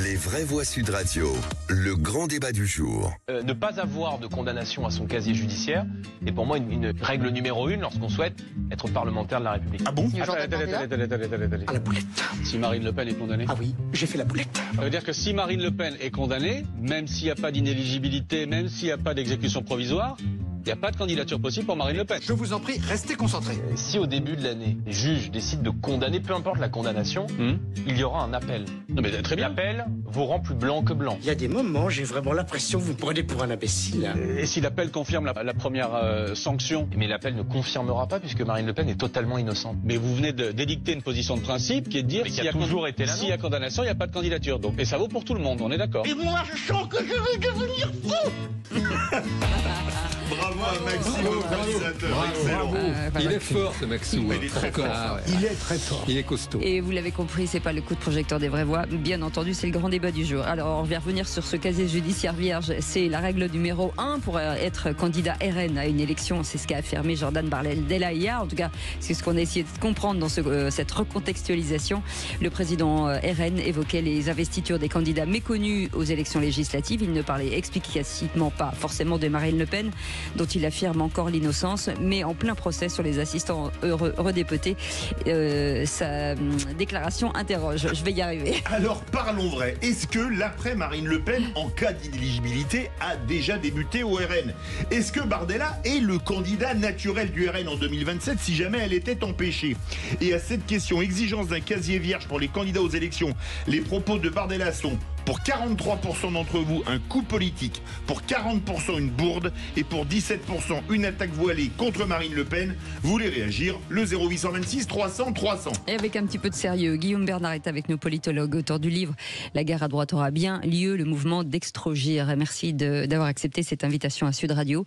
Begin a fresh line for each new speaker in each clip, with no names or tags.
Les vraies voix Sud Radio, le grand débat du jour.
Ne pas avoir de condamnation à son casier judiciaire est pour moi une règle numéro 1 lorsqu'on souhaite être parlementaire de la République.
Ah bon?
Attendez.
À la boulette.
Si Marine Le Pen est condamnée?
Ah oui, j'ai fait la boulette.
Ça veut dire que si Marine Le Pen est condamnée, même s'il n'y a pas d'inéligibilité, même s'il n'y a pas d'exécution provisoire, il n'y a pas de candidature possible pour Marine Le Pen.
Je vous en prie, restez concentrés.
Si au début de l'année, les juges décident de condamner, peu importe la condamnation, il y aura un appel.
Non mais très bien.
L'appel vous rend plus blanc que blanc.
Il y a des moments, j'ai vraiment l'impression que vous me prenez pour un imbécile.
Et si l'appel confirme la première sanction?
Mais l'appel ne confirmera pas puisque Marine Le Pen est totalement innocente.
Mais vous venez d'édicter une position de principe qui est de dire
Mais qui a toujours été là,
s'il y a condamnation, il n'y a pas de candidature. Donc, et ça vaut pour tout le monde, on est d'accord.
Et moi, je sens que je vais devenir fou.
Bravo à Maxime, organisateur. Excellent.
Il est fort ce Maxou.
Il est très fort.
Il est très fort.
Il est costaud.
Et vous l'avez compris, c'est pas le coup de projecteur des vraies voix. Bien entendu, c'est le grand débat du jour. Alors, on va revenir sur ce casier judiciaire vierge. C'est la règle numéro 1 pour être candidat RN à une élection. C'est ce qu'a affirmé Jordan Bardella hier. En tout cas, c'est ce qu'on a essayé de comprendre dans cette recontextualisation. Le président RN évoquait les investitures des candidats méconnus aux élections législatives. Il ne parlait explicativement pas forcément de Marine Le Pen, dont il affirme encore l'innocence, mais en plein procès sur les assistants redépotés. Sa déclaration interroge. Je vais y arriver.
Alors parlons vrai. Est-ce que l'après Marine Le Pen, en cas d'inéligibilité, a déjà débuté au RN? Est-ce que Bardella est le candidat naturel du RN en 2027 si jamais elle était empêchée? Et à cette question, exigence d'un casier vierge pour les candidats aux élections, les propos de Bardella sont: pour 43% d'entre vous, un coup politique, pour 40% une bourde et pour 17% une attaque voilée contre Marine Le Pen. Vous voulez réagir? Le 0826 300 300.
Et avec un petit peu de sérieux, Guillaume Bernard est avec nous, politologue, auteur du livre La guerre à droite aura bien lieu, le mouvement d'Extrogir. Merci d'avoir accepté cette invitation à Sud Radio.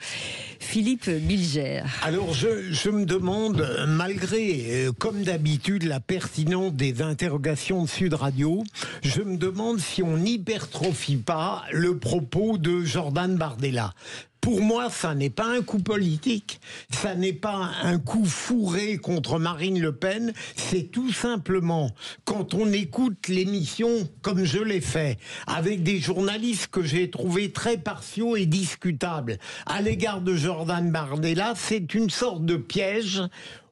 Philippe Bilger.
Alors je me demande, malgré, comme d'habitude, la pertinence des interrogations de Sud Radio, je me demande si on n'hypertrophie pas le propos de Jordan Bardella. Pour moi, ça n'est pas un coup politique, ça n'est pas un coup fourré contre Marine Le Pen, c'est tout simplement, quand on écoute l'émission, comme je l'ai fait, avec des journalistes que j'ai trouvés très partiaux et discutables, à l'égard de Jordan Bardella, c'est une sorte de piège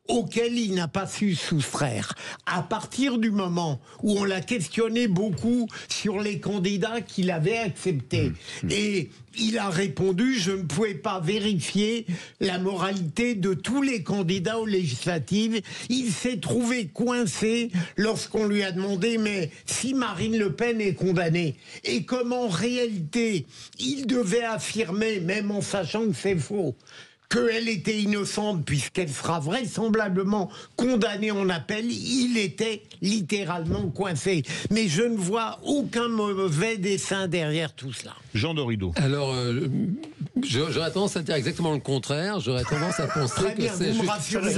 auquel il n'a pas su soustraire. À partir du moment où on l'a questionné beaucoup sur les candidats qu'il avait acceptés, et il a répondu: je ne pouvais pas vérifier la moralité de tous les candidats aux législatives. Il s'est trouvé coincé lorsqu'on lui a demandé: mais si Marine Le Pen est condamnée, et comme en réalité il devait affirmer, même en sachant que c'est faux, qu'elle était innocente puisqu'elle sera vraisemblablement condamnée en appel, il était littéralement coincé. Mais je ne vois aucun mauvais dessein derrière tout cela.
Jean Dorido.
Alors, j'aurais tendance à dire exactement le contraire. J'aurais tendance à penser
Très bien,
que c'est
vous me rassurez.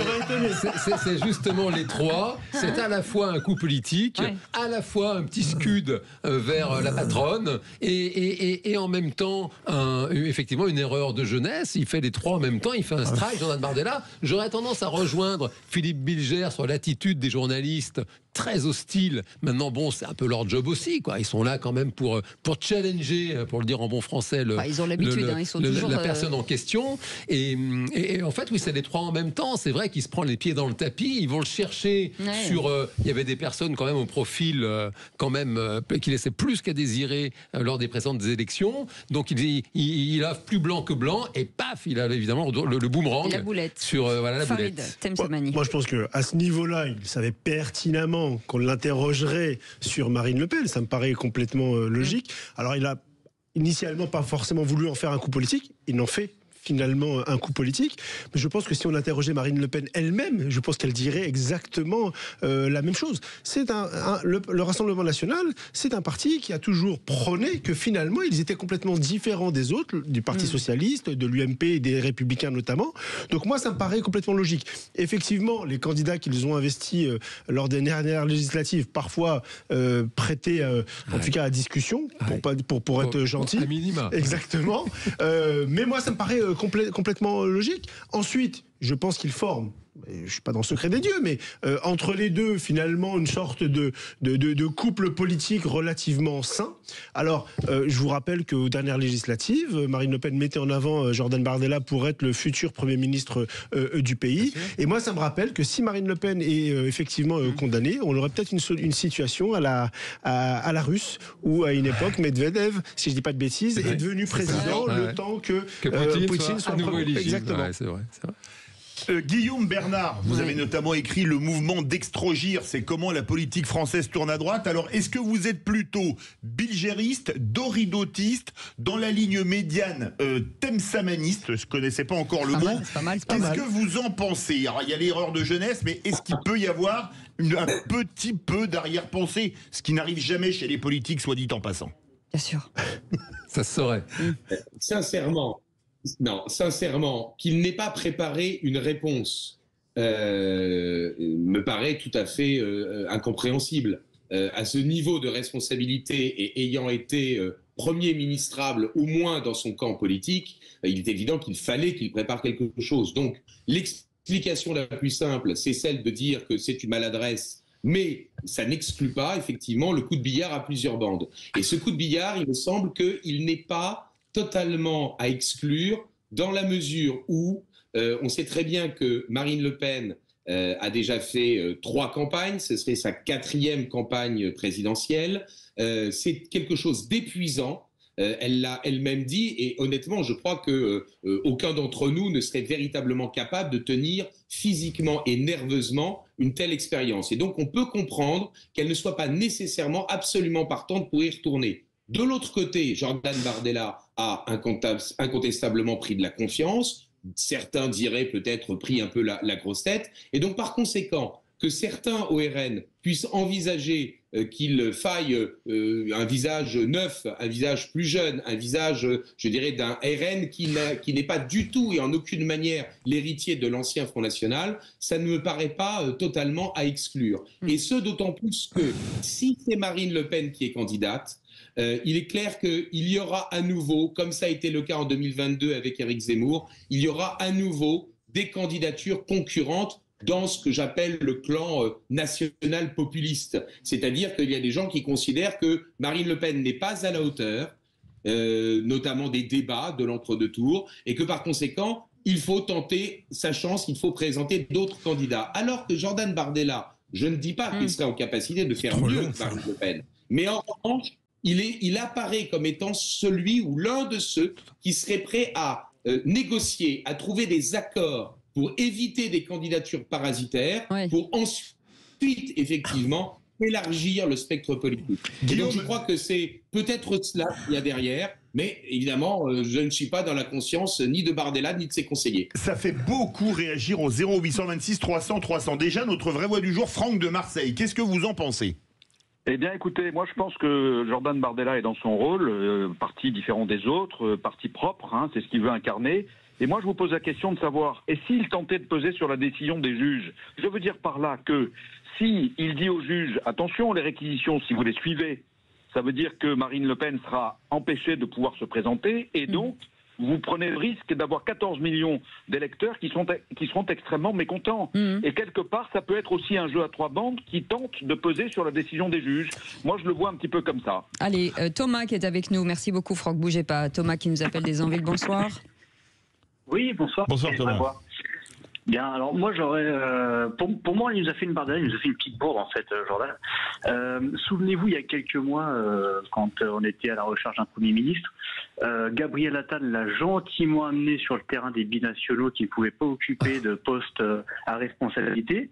c'est justement les trois. C'est à la fois un coup politique, à la fois un petit scud vers la patronne, et en même temps, effectivement, une erreur de jeunesse. Il fait les trois en même temps. Il fait un strike, Jordan Bardella. J'aurais tendance à rejoindre Philippe Bilger sur l'attitude des journalistes très hostiles. Maintenant, bon, c'est un peu leur job aussi, quoi. Ils sont là quand même pour challenger, pour le dire en bon français,
ils ont l'habitude, ils sont toujours
la personne en question. Et en fait, oui, c'est les trois en même temps. C'est vrai qu'ils se prennent les pieds dans le tapis. Ils vont le chercher sur. Il y avait des personnes quand même au profil qui laissaient plus qu'à désirer lors des précédentes élections. Donc il a plus blanc que blanc, et paf, il a évidemment le boomerang.
La boulette.
Sur la
Farid
boulette.
Temsamani.
Moi, je pense qu'à ce niveau-là, il savait pertinemment qu'on l'interrogerait sur Marine Le Pen. Ça me paraît complètement logique. Alors, il a initialement pas forcément voulu en faire un coup politique. Il en fait finalement un coup politique, mais je pense que si on interrogeait Marine Le Pen elle-même, je pense qu'elle dirait exactement la même chose. C'est le Rassemblement national, c'est un parti qui a toujours prôné que finalement ils étaient complètement différents des autres, du Parti socialiste, de l'UMP et des Républicains notamment. Donc moi, ça me paraît complètement logique. Effectivement, les candidats qu'ils ont investis lors des dernières législatives, parfois prêtés en tout cas à discussion, pour être gentil.
À minima.
Exactement. Mais moi, ça me paraît complètement logique. Ensuite, je pense qu'il forme je ne suis pas dans le secret des dieux, mais entre les deux, finalement, une sorte de couple politique relativement sain. Alors, je vous rappelle qu'aux dernières législatives, Marine Le Pen mettait en avant Jordan Bardella pour être le futur Premier ministre du pays. Et moi, ça me rappelle que si Marine Le Pen est effectivement condamnée, on aurait peut-être une situation à la russe, où à une époque, Medvedev, si je ne dis pas de bêtises, est devenu président le temps que Poutine soit
à nouveau éligible.
Exactement.
Ouais, c'est vrai.
Guillaume Bernard, vous avez notamment écrit le mouvement d'extrogir, c'est comment la politique française tourne à droite. Alors, est-ce que vous êtes plutôt bilgériste, doridotiste, dans la ligne médiane temsamaniste, je ne connaissais pas encore le mot. Qu'est-ce que vous en pensez? Alors, il y a l'erreur de jeunesse, mais est-ce qu'il peut y avoir un petit peu d'arrière-pensée, ce qui n'arrive jamais chez les politiques, soit dit en passant?
Bien sûr.
Ça se saurait.
Sincèrement, qu'il n'ait pas préparé une réponse me paraît tout à fait incompréhensible. À ce niveau de responsabilité et ayant été premier ministrable, au moins dans son camp politique, il est évident qu'il fallait qu'il prépare quelque chose. Donc, l'explication la plus simple, c'est celle de dire que c'est une maladresse, mais ça n'exclut pas, effectivement, le coup de billard à plusieurs bandes. Et ce coup de billard, il me semble qu'il n'est pas totalement à exclure, dans la mesure où on sait très bien que Marine Le Pen a déjà fait 3 campagnes, ce serait sa 4e campagne présidentielle. C'est quelque chose d'épuisant. Elle l'a elle-même dit, et honnêtement, je crois que aucun d'entre nous ne serait véritablement capable de tenir physiquement et nerveusement une telle expérience. Et donc, on peut comprendre qu'elle ne soit pas nécessairement absolument partante pour y retourner. De l'autre côté, Jordan Bardella a incontestablement pris de la confiance. Certains diraient peut-être pris un peu la grosse tête. Et donc, par conséquent, que certains au RN puissent envisager qu'il faille un visage neuf, un visage plus jeune, un visage, je dirais, d'un RN qui n'est pas du tout et en aucune manière l'héritier de l'ancien Front National, ça ne me paraît pas totalement à exclure. Et ce, d'autant plus que si c'est Marine Le Pen qui est candidate, il est clair qu'il y aura à nouveau, comme ça a été le cas en 2022 avec Éric Zemmour, il y aura à nouveau des candidatures concurrentes dans ce que j'appelle le clan national populiste. C'est-à-dire qu'il y a des gens qui considèrent que Marine Le Pen n'est pas à la hauteur, notamment des débats de l'entre-deux tours, et que par conséquent, il faut tenter sa chance, il faut présenter d'autres candidats. Alors que Jordan Bardella, je ne dis pas qu'il serait en capacité de faire mieux que Marine Le Pen, mais en revanche, il apparaît comme étant celui ou l'un de ceux qui serait prêt à négocier, à trouver des accords pour éviter des candidatures parasitaires, pour ensuite, effectivement, élargir le spectre politique. Donc, je crois que c'est peut-être cela qu'il y a derrière, mais évidemment, je ne suis pas dans la conscience ni de Bardella, ni de ses conseillers.
Ça fait beaucoup réagir au 0826 300 300. Déjà, notre vraie voix du jour, Franck de Marseille. Qu'est-ce que vous en pensez ?
Eh bien, écoutez, moi je pense que Jordan Bardella est dans son rôle, parti différent des autres, parti propre, hein, c'est ce qu'il veut incarner. Et moi je vous pose la question de savoir, et s'il tentait de peser sur la décision des juges? Je veux dire par là que si il dit aux juges, attention, les réquisitions, si vous les suivez, ça veut dire que Marine Le Pen sera empêchée de pouvoir se présenter, et donc vous prenez le risque d'avoir 14 millions d'électeurs qui seront extrêmement mécontents. Et quelque part, ça peut être aussi un jeu à 3 bandes qui tente de peser sur la décision des juges. Moi, je le vois un petit peu comme ça.
Allez, Thomas qui est avec nous. Merci beaucoup, Franck. Bougez pas. Thomas qui nous appelle des Anvilles. Bonsoir.
Oui, bonsoir.
Bonsoir, Thomas.
Bien, alors moi j'aurais... pour moi, il nous a fait une Bardella, il nous a fait une petite bourre en fait, Jordan. Souvenez-vous, il y a quelques mois, quand on était à la recherche d'un Premier ministre, Gabriel Attal l'a gentiment amené sur le terrain des binationaux qui ne pouvaient pas occuper de poste à responsabilité.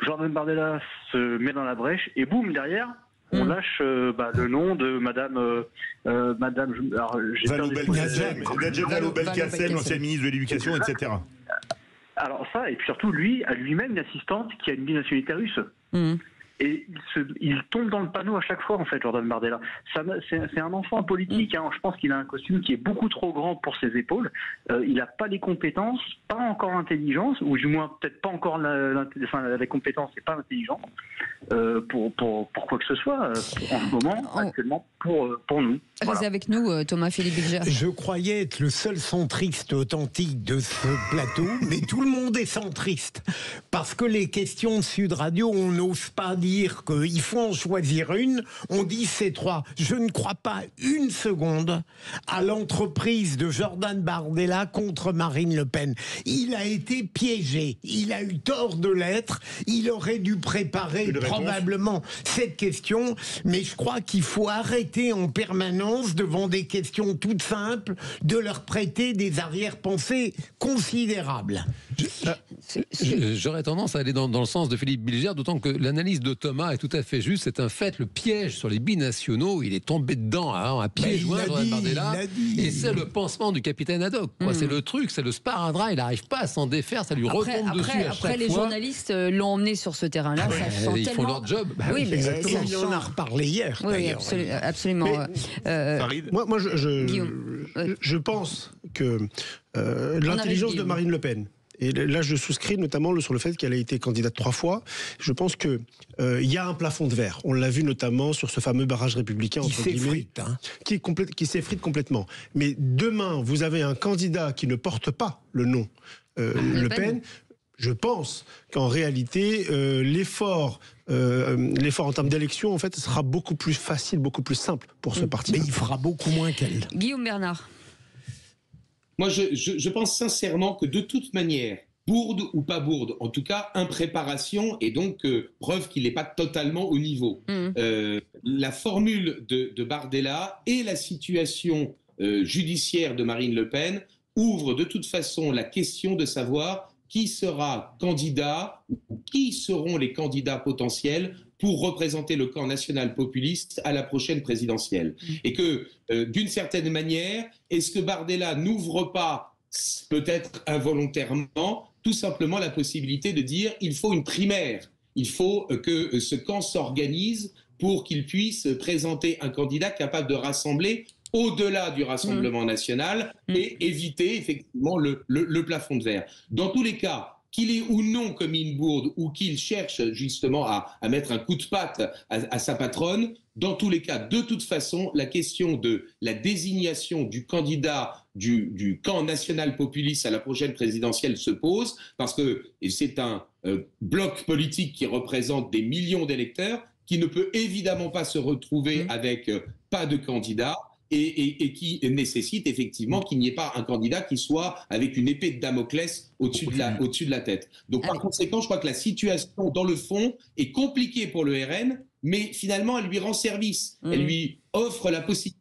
Jordan Bardella se met dans la brèche et boum, derrière, on lâche le nom de Madame
Vallaud-Belkacem, l'ancienne ministre de l'Éducation, etc.
Alors ça, et puis surtout lui, à lui-même, une assistante qui a une binationalité russe. Et il tombe dans le panneau à chaque fois, en fait, Jordan Bardella. C'est un enfant politique. Hein. Je pense qu'il a un costume qui est beaucoup trop grand pour ses épaules. Il n'a pas les compétences, pas encore l'intelligence, ou du moins peut-être pas encore les compétences et pas l'intelligence pour quoi que ce soit en ce moment, actuellement, pour nous.
Restez avec nous, Thomas Philippe Bilger.
Je croyais être le seul centriste authentique de ce plateau, mais tout le monde est centriste. Parce que les questions de Sud Radio, on n'ose pas dire qu'il faut en choisir une, on dit c'est 3. Je ne crois pas une seconde à l'entreprise de Jordan Bardella contre Marine Le Pen. Il a été piégé, il a eu tort de l'être, il aurait dû préparer probablement cette question, mais je crois qu'il faut arrêter en permanence devant des questions toutes simples de leur prêter des arrière-pensées considérables.
J'aurais tendance à aller dans le sens de Philippe Bilger, d'autant que l'analyse de Thomas est tout à fait juste. C'est un fait, le piège sur les binationaux, il est tombé dedans à pieds joints, Jordan Bardella, et c'est le pansement du capitaine Haddock. C'est le truc, c'est le sparadrap, il n'arrive pas à s'en défaire, ça lui retombe dessus à chaque fois.
Après, les journalistes l'ont emmené sur ce terrain-là.
Ils font leur job.
Oui, mais
exactement. On en a reparlé hier.
Oui, absolument.
Moi, je pense que l'intelligence de Marine Le Pen, et là je souscris notamment sur le fait qu'elle a été candidate 3 fois, je pense qu'il y a un plafond de verre. On l'a vu notamment sur ce fameux barrage républicain, entre guillemets, qui s'effrite complètement. Mais demain, vous avez un candidat qui ne porte pas le nom Le Pen. Je pense qu'en réalité, l'effort en termes d'élection, en fait, sera beaucoup plus facile, beaucoup plus simple pour ce parti.
Mais il fera beaucoup moins qu'elle.
Guillaume Bernard.
Moi, je pense sincèrement que de toute manière, bourde ou pas bourde, en tout cas, impréparation et donc preuve qu'il n'est pas totalement au niveau. La formule de Bardella et la situation judiciaire de Marine Le Pen ouvrent de toute façon la question de savoir qui sera candidat, ou qui seront les candidats potentiels pour représenter le camp national populiste à la prochaine présidentielle. Et que, d'une certaine manière, est-ce que Bardella n'ouvre pas, peut-être involontairement, tout simplement la possibilité de dire il faut une primaire, il faut que ce camp s'organise pour qu'il puisse présenter un candidat capable de rassembler au-delà du Rassemblement national et éviter effectivement le plafond de verre. Dans tous les cas, qu'il ait ou non commis une bourde ou qu'il cherche justement à mettre un coup de patte à sa patronne, dans tous les cas, de toute façon, la question de la désignation du candidat du camp national populiste à la prochaine présidentielle se pose, parce que c'est un bloc politique qui représente des millions d'électeurs, qui ne peut évidemment pas se retrouver avec pas de candidat, et qui nécessite effectivement qu'il n'y ait pas un candidat qui soit avec une épée de Damoclès au-dessus de la tête. Donc par conséquent, je crois que la situation dans le fond est compliquée pour le RN, mais finalement elle lui rend service. Elle lui offre la possibilité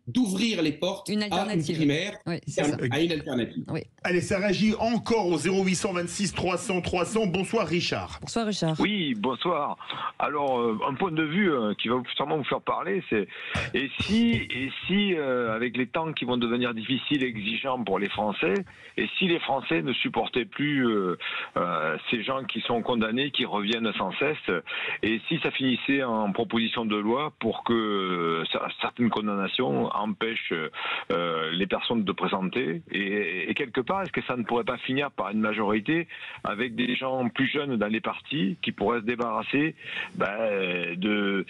d'ouvrir les portes à une primaire, à une alternative.
Allez, ça réagit encore au 0826 300 300. Bonsoir Richard.
Bonsoir Richard.
Oui, bonsoir. Alors, un point de vue qui va sûrement vous faire parler, c'est et si avec les temps qui vont devenir difficiles et exigeants pour les Français, et si les Français ne supportaient plus ces gens qui sont condamnés, qui reviennent sans cesse, et si ça finissait en proposition de loi pour que certaines condamnations empêchent les personnes de présenter, et quelque part, est-ce que ça ne pourrait pas finir par une majorité avec des gens plus jeunes dans les partis qui pourraient se débarrasser de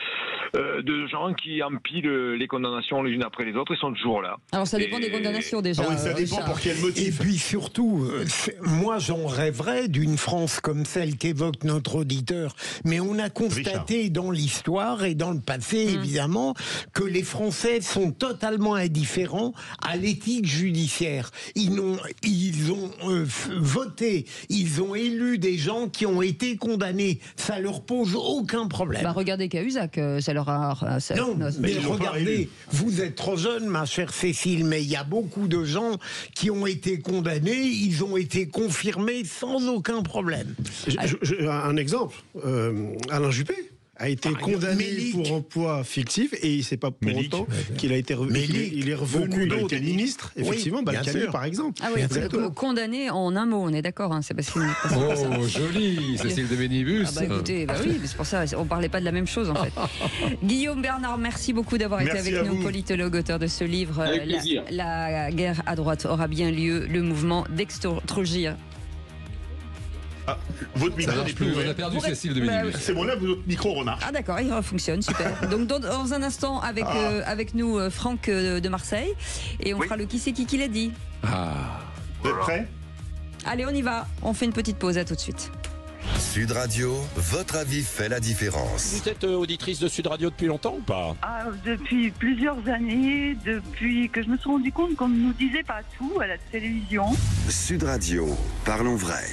gens qui empilent les condamnations les unes après les autres, ils sont toujours là.
Alors ça dépend des condamnations déjà.
Oui, ça dépend pour quel motif.
Et puis surtout, moi j'en rêverais d'une France comme celle qu'évoque notre auditeur, mais on a constaté dans l'histoire et dans le passé évidemment que les Français sont totalement indifférents à l'éthique judiciaire. Ils ont voté, ils ont élu des gens qui ont été condamnés. Ça leur pose aucun problème.
Regardez Cahuzac, ça leur a...
Non, mais regardez, vous êtes trop jeune, ma chère Cécile, mais il y a beaucoup de gens qui ont été condamnés, ils ont été confirmés sans aucun problème.
Un exemple, Alain Juppé a été condamné pour emploi fictif et c'est pas pour autant qu'il a été il est revenu, il a été ministre, effectivement, Balkany par exemple.
Ah oui, condamné en un mot, on est d'accord, hein, Sébastien.
Oh, joli, Cécile de Bénibus.
Ah bah écoutez, oui, mais c'est pour ça, on parlait pas de la même chose en fait. Guillaume Bernard, merci beaucoup d'avoir été avec nous, politologue, auteur de ce livre. La guerre à droite aura bien lieu, le mouvement d'extorgir.
Ah, votre micro n'est plus ouvert.
On a perdu Cécile de Bénibus.
C'est bon, là, votre micro remarche.
Ah d'accord, il fonctionne, super. Donc dans un instant, avec nous, Franck de Marseille, et on fera le qui c'est qui l'a dit.
Vous êtes prêts?
Allez, on y va. On fait une petite pause, à tout de suite.
Sud Radio, votre avis fait la différence.
Vous êtes auditrice de Sud Radio depuis longtemps ou pas?
Depuis plusieurs années, depuis que je me suis rendu compte qu'on ne nous disait pas tout à la télévision.
Sud Radio, parlons vrai.